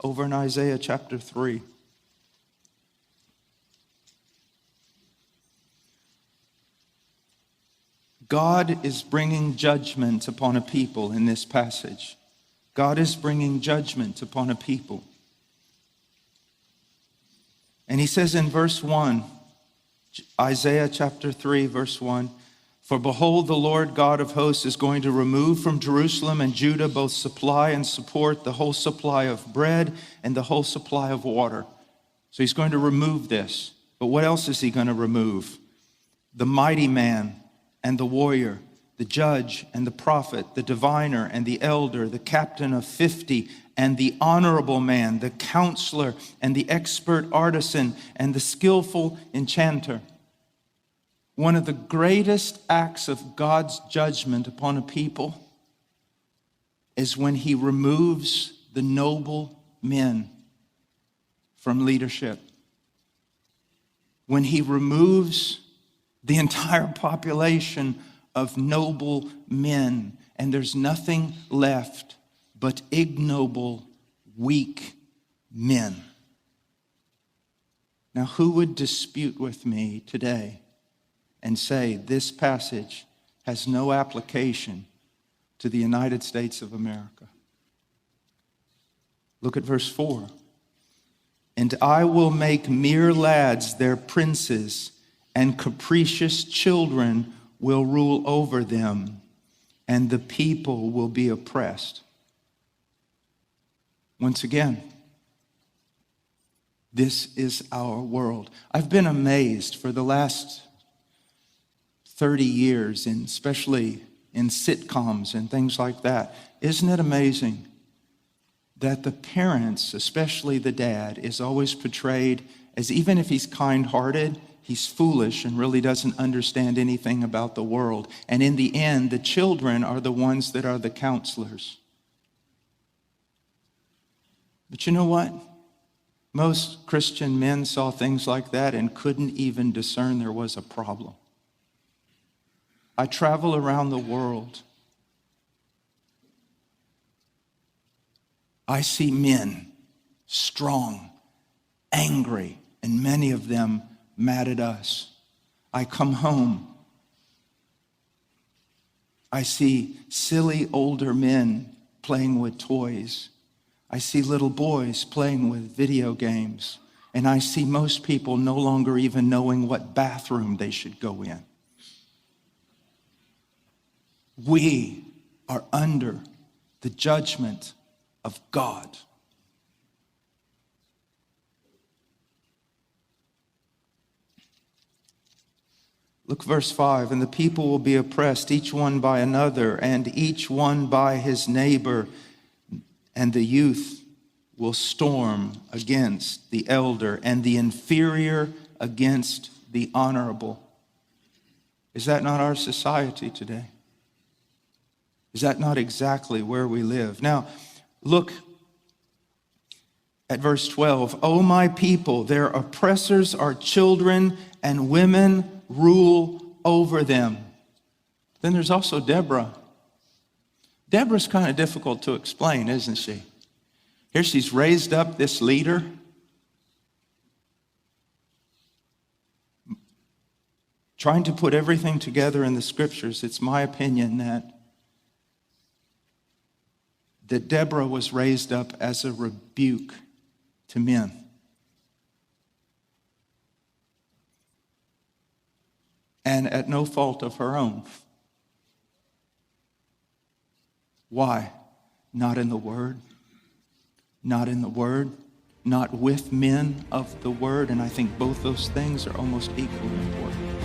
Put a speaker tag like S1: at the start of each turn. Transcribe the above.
S1: over in Isaiah chapter 3. God is bringing judgment upon a people in this passage. God is bringing judgment upon a people. And he says in verse 1, Isaiah chapter 3, verse 1, "For behold, the Lord God of hosts is going to remove from Jerusalem and Judah both supply and support, the whole supply of bread and the whole supply of water." So he's going to remove this. But what else is he going to remove? The mighty man and the warrior, the judge and the prophet, the diviner and the elder, the captain of 50, and the honorable man, the counselor and the expert artisan and the skillful enchanter. One of the greatest acts of God's judgment upon a people is when he removes the noble men from leadership. When he removes the entire population of noble men, and there's nothing left but ignoble, weak men. Now, who would dispute with me today and say this passage has no application to the United States of America? Look at verse 4. "And I will make mere lads their princes, and capricious children will rule over them, and the people will be oppressed." Once again, this is our world. I've been amazed for the last 30 years, and especially in sitcoms and things like that. Isn't it amazing that the parents, especially the dad, is always portrayed as, even if he's kind-hearted, he's foolish and really doesn't understand anything about the world. And in the end, the children are the ones that are the counselors. But you know what? Most Christian men saw things like that and couldn't even discern there was a problem. I travel around the world. I see men, strong, angry, and many of them mad at us. I come home. I see silly older men playing with toys. I see little boys playing with video games. And I see most people no longer even knowing what bathroom they should go in. We are under the judgment of God. Look, verse 5, "And the people will be oppressed, each one by another, and each one by his neighbor. And the youth will storm against the elder, and the inferior against the honorable." Is that not our society today? Is that not exactly where we live? Now, look at verse 12. "O my people, their oppressors are children, and women rule over them." Then there's also Deborah. Deborah's kind of difficult to explain, isn't she? Here she's raised up this leader. Trying to put everything together in the scriptures, it's my opinion that Deborah was raised up as a rebuke to men. And at no fault of her own. Why? Not in the Word. Not in the Word. Not with men of the Word. And I think both those things are almost equally important.